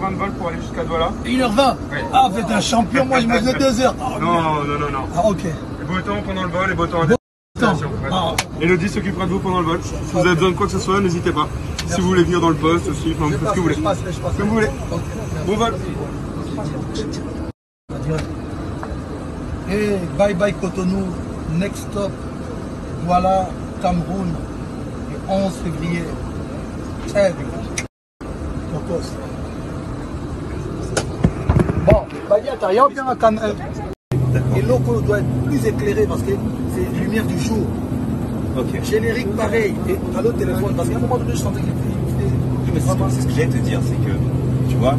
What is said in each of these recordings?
1h20 de vol pour aller jusqu'à Douala. 1h20. Oui. Ah, vous êtes un champion, moi je me faisais 2 heures. Ah, Non, non, non, non. Ah, ok. Beau temps pendant le vol et beau temps à Temps. destination. Ah. Elodie s'occupera de vous pendant le vol. Si vous avez besoin de quoi que ce soit, n'hésitez pas. Si vous voulez venir dans le poste aussi, enfin, vous faites ce que vous voulez. Comme vous voulez. Bon vol. Et bye bye Cotonou, next stop, voilà Cameroun, le 11 février. Très bien. Bon, Badia, t'as rien bien à Cameroun. Et l'eau doit être plus éclairé parce que c'est lumière du jour. Ok. Générique pareil. Et à l'autre téléphone, parce qu'à un moment donné, je sentais qu'il Oui, mais c'est ce que j'allais te dire, c'est que, tu vois,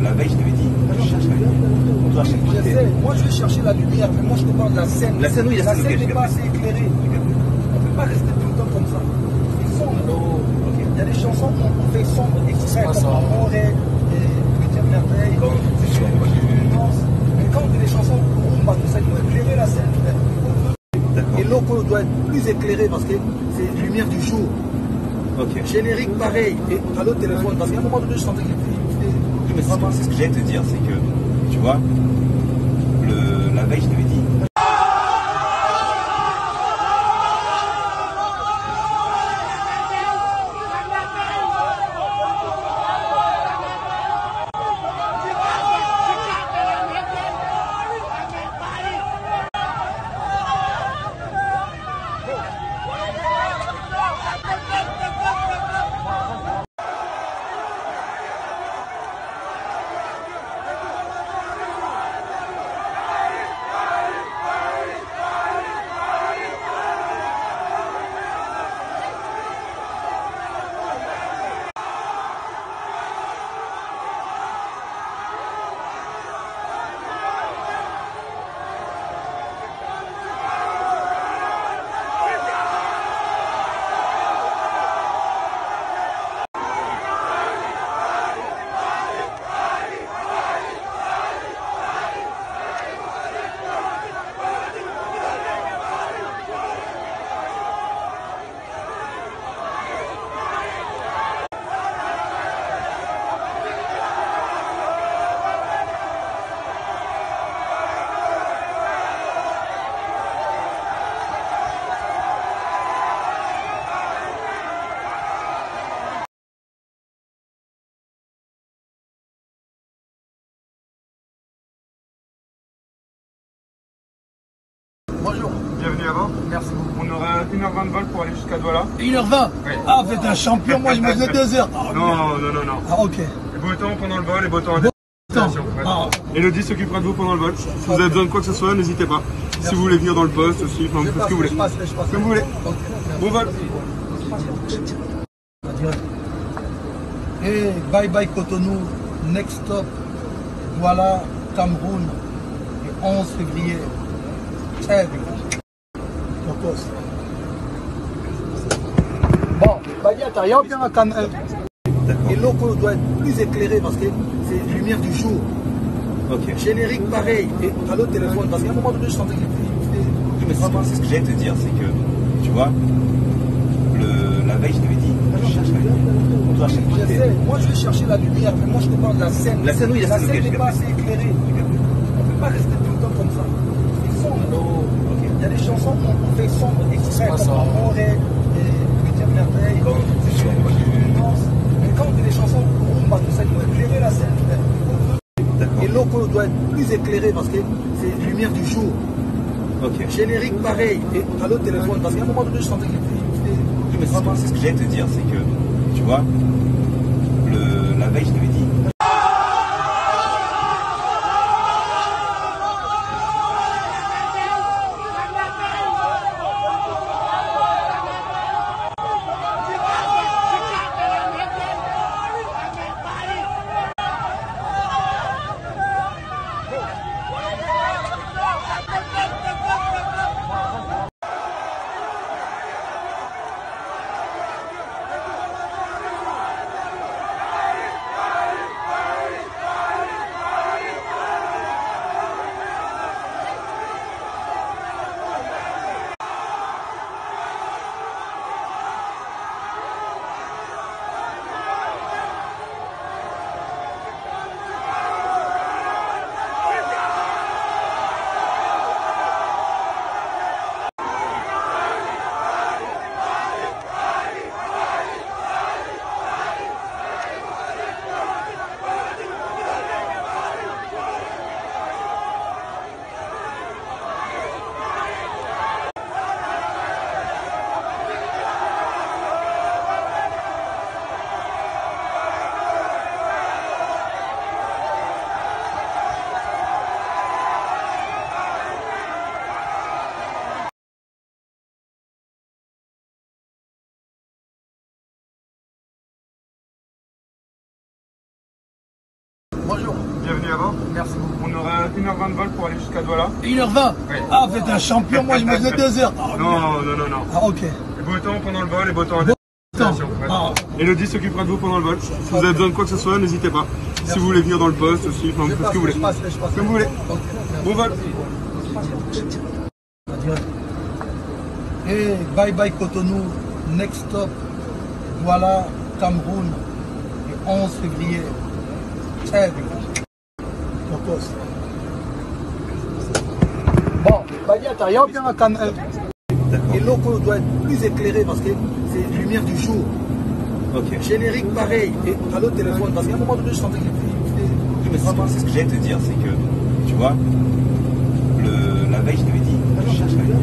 la veille, je t'avais dit, je cherche la lumière. On doit chercher. Je sais, moi je vais chercher la lumière, mais moi je te parle de la scène. La scène, oui, la scène n'est pas assez éclairée. On ne peut pas rester tout le temps comme ça. C'est sombre. Il y a des chansons qu'on fait sombre exprès, comme Amour et Huitième Merveille. Mais quand on fait des chansons rumba, tout ça, il faut éclairer la scène. Et l'eau doit être plus éclairé parce que c'est lumière du jour. Ok. Générique pareil. Et à l'autre téléphone, parce qu'à un moment donné, je sentais qu'il oui, mais c'est ce que j'allais te dire, c'est que, tu vois, la veille, je t'avais dit. Bonjour. Bienvenue à bord. Merci beaucoup. On aura 1h20 de vol pour aller jusqu'à Douala. 1h20. Oui. Ah, vous êtes un champion, moi je me faisais 2 heures. Ah, Non, non, non, non. Ah, ok. Beau temps pendant le vol et beau temps à Temps. destination. Ah. Elodie s'occupera de vous pendant le vol. Si vous avez besoin de quoi que ce soit, n'hésitez pas. Si vous voulez venir dans le poste aussi, enfin, vous faites ce que vous voulez. Comme vous voulez. Bon vol. Et bye bye Cotonou, next stop, voilà Cameroun, le 11 février. Très bien. Bon, Badia, t'as rien bien à Cameroun. Et l'eau doit être plus éclairé parce que c'est lumière du jour. Ok. Générique pareil. Et à l'autre téléphone, parce qu'à un moment donné, je sentais qu'il oui, mais c'est ce que j'allais te dire, c'est que, tu vois, la veille, je t'avais dit, je cherche la lumière. On doit chercher. Je sais, moi je vais chercher la lumière, mais moi je te parle de la scène. La scène, oui, la scène n'est pas assez éclairée. On ne peut pas rester tout le temps comme ça. C'est sombre. Il y a des chansons qu'on fait sombre exprès, comme Amour et Huitième Merveille. Mais quand on fait des chansons rumba, tout ça, il faut éclairer la scène. Et l'eau doit être plus éclairée parce que c'est lumière du jour. Ok. Générique pareil. Et à l'autre téléphone, parce qu'à un moment donné, je sentais qu'il oui, mais c'est ce que j'allais te dire, c'est que, tu vois, la veille, je t'avais dit. Bonjour. Bienvenue à bord. Merci beaucoup. On aura 1h20 de vol pour aller jusqu'à Douala. 1h20. Oui. Ah, vous êtes un champion, moi je me faisais 2h. Non. Ah, ok. Beau temps pendant le vol et beau temps à Temps. destination. Ouais. Ah. Elodie s'occupera de vous pendant le vol. Si vous avez besoin de quoi que ce soit, n'hésitez pas. Si vous voulez venir dans le poste aussi, enfin, ce que vous voulez. Je passe. Comme vous voulez. Ok. Bon vol. Et bye bye Cotonou, next stop, Douala, Cameroun, le 11 février. Tchèque. Tokos. Bon, Badiata, il y a bien un canal. Et l'eau doit être plus éclairé parce que c'est lumière du jour. Ok. Générique pareil. Et à l'autre téléphone, parce qu'à un moment donné, je sentais qu'il Oui, mais c'est ce que j'allais te dire, c'est que, tu vois, la veille, je t'avais dit, je cherche la lumière.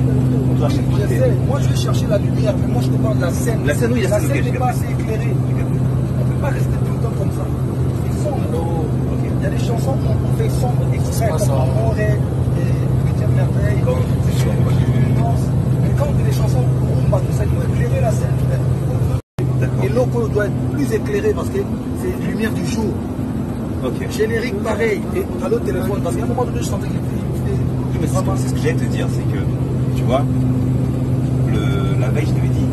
On doit chercher. Je sais, moi je vais chercher la lumière, mais moi je te parle de la scène. La scène, oui, la scène ok, n'est pas assez éclairée. On ne peut pas rester tout le temps comme ça. C'est sombre. Il y a des chansons qu'on fait sombre, extrait, comme Amour et Huitième Merveille, mais quand les chansons rumba, tout ça, il faut éclairer la scène. Et l'eau doit être plus éclairé parce que c'est lumière du jour. Ok. Générique pareil. Et à l'autre téléphone, parce qu'à un moment donné, je sentais qu'il Oui, mais c'est ce que j'allais te dire, c'est que, tu vois, la veille, je t'avais dit.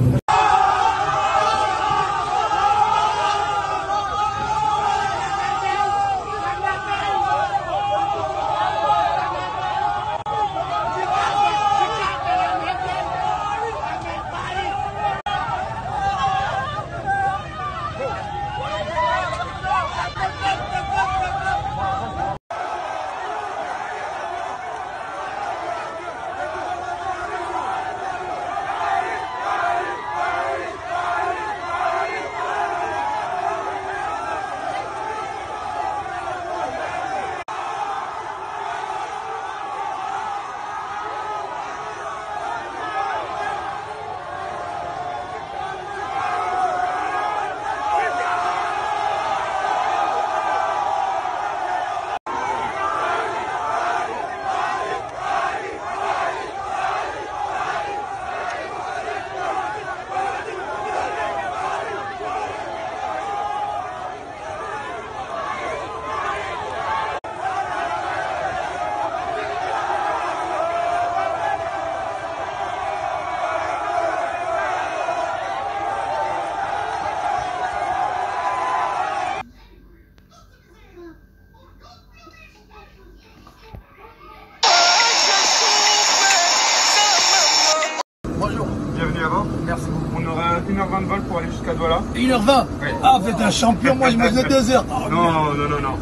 Bonjour. Bienvenue à bord. Merci beaucoup. On aura 1h20 de vol pour aller jusqu'à Douala. 1h20. Oui. Ah, vous êtes un champion, moi je me faisais 2h. Non.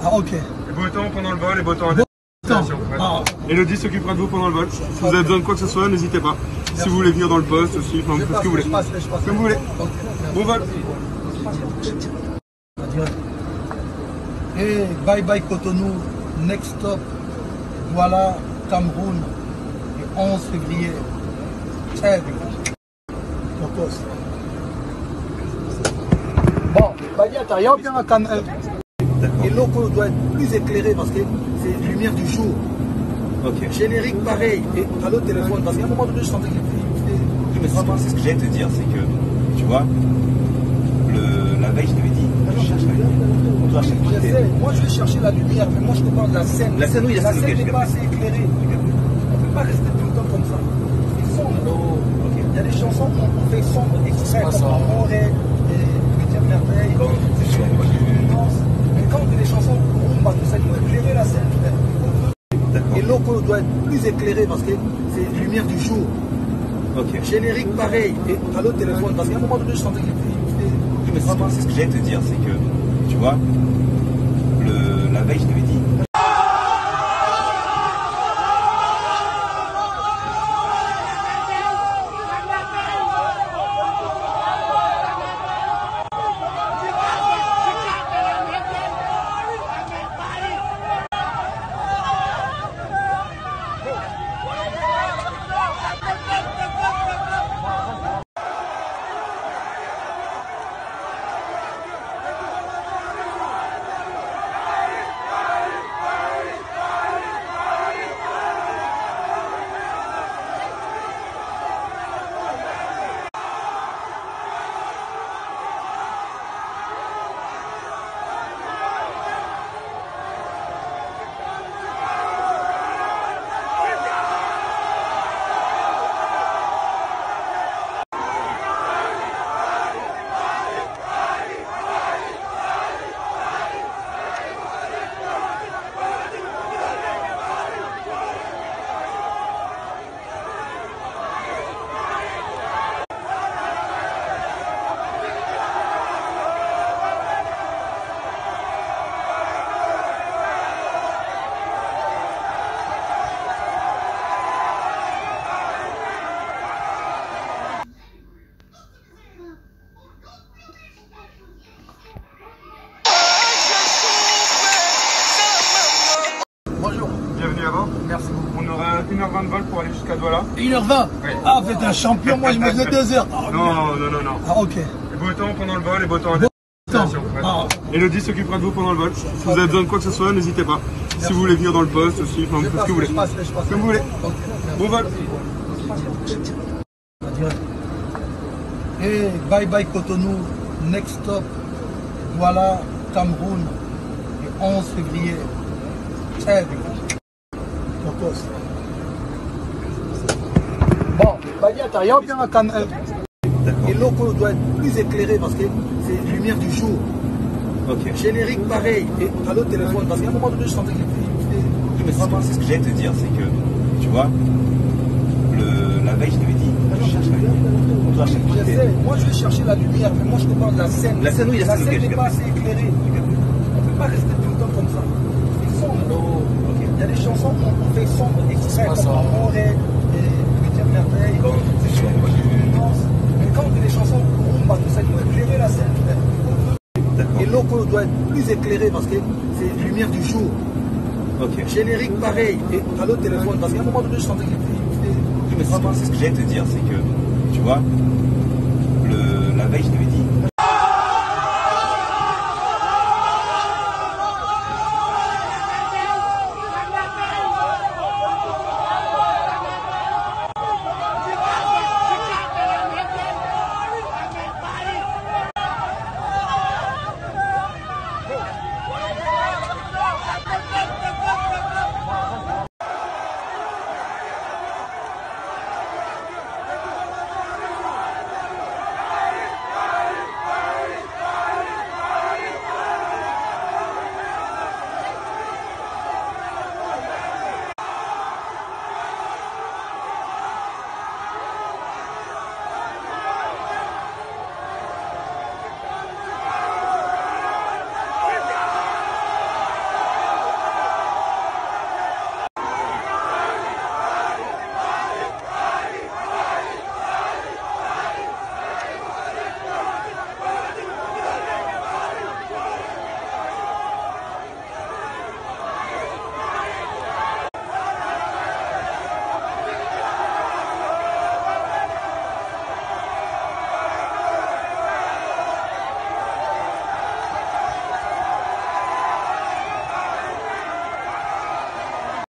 Ah, ok. Beau temps pendant le vol et beau temps à Temps. destination. Ouais. Ah. Elodie s'occupera de vous pendant le vol. Si vous avez besoin de quoi que ce soit, n'hésitez pas. Si vous voulez venir dans le poste aussi, enfin, ce que vous voulez. Je passe. Comme vous voulez. Ok. Bon vol. Et bye bye Cotonou, next stop, Douala, Cameroun, le 11 février. Tchèque. Tokos. Bon, Badiata, il y a bien un canal. Et l'eau doit être plus éclairée parce que c'est lumière du jour. Ok. Générique pareil. Et à l'autre téléphone, parce qu'à un moment donné, je sentais qu'il Oui, mais c'est ce que j'allais te dire, c'est que, tu vois, la veille, je t'avais dit, je cherche la lumière. On doit Je chercher. sais, moi je vais chercher la lumière, mais moi je te parle de la scène. La scène, oui, la ok, scène n'est j'ai pas compris. assez éclairée. On ne peut pas rester tout le temps comme ça. C'est sombre. Il y a des chansons qu'on fait sombre, extrait, comme Amour et Huitième Merveille, mais quand les chansons rumba, tout ça, il faut éclairer la scène. Et l'eau doit être plus éclairée parce que c'est lumière du jour. Ok. Générique pareil. Et à l'autre téléphone, parce qu'à un moment donné, je sentais qu'il Oui, mais c'est ce que j'allais te dire, c'est que, tu vois, la veille, je t'avais dit. On aura 1h20 de vol pour aller jusqu'à Douala. 1h20. Ouais. Ah, vous êtes un champion, moi je me faisais 2 heures. Ah, Non, non, non, non. Ah, ok. Beau temps pendant le vol et beau temps à Temps. destination. Ouais. Ah. Elodie s'occupera de vous pendant le vol. Si vous avez besoin de quoi que ce soit, n'hésitez pas. Si vous voulez venir dans le poste aussi, enfin, vous faites ce que vous voulez. Comme vous voulez. Bon vol. Et bye bye Cotonou, next stop, voilà Cameroun, le 11 février. Très bien. Tokos. Bon, Badia, t'as rien bien à Cameroun. Et l'eau doit être plus éclairé parce que c'est lumière du jour. Ok. Générique pareil. Et à l'autre téléphone, parce qu'à un moment donné, je sentais qu'il Oui, mais c'est ce que j'allais te dire, c'est que, tu vois, la veille, je t'avais dit, je cherche la lumière. On doit chercher je sais, moi je vais chercher la lumière, mais moi je te parle de la scène. La scène, oui, la scène ok, n'est pas assez éclairée. On ne peut pas rester tout le temps comme ça. C'est sombre. Il y a des chansons qu'on fait sombre, extrait, comme Amour et Huitième Merveille. C'est sûr, moi j'ai vu une danse. Mais quand on fait des chansons rumba, tout ça, il faut éclairer la scène. Et l'eau doit être plus éclairée parce que c'est lumière du jour. Ok. Générique pareil. Et à l'autre téléphone, parce qu'à un moment donné, je sentais qu'il mais c'est ce que j'allais te dire, c'est que, tu vois, la veille, je t'avais dit,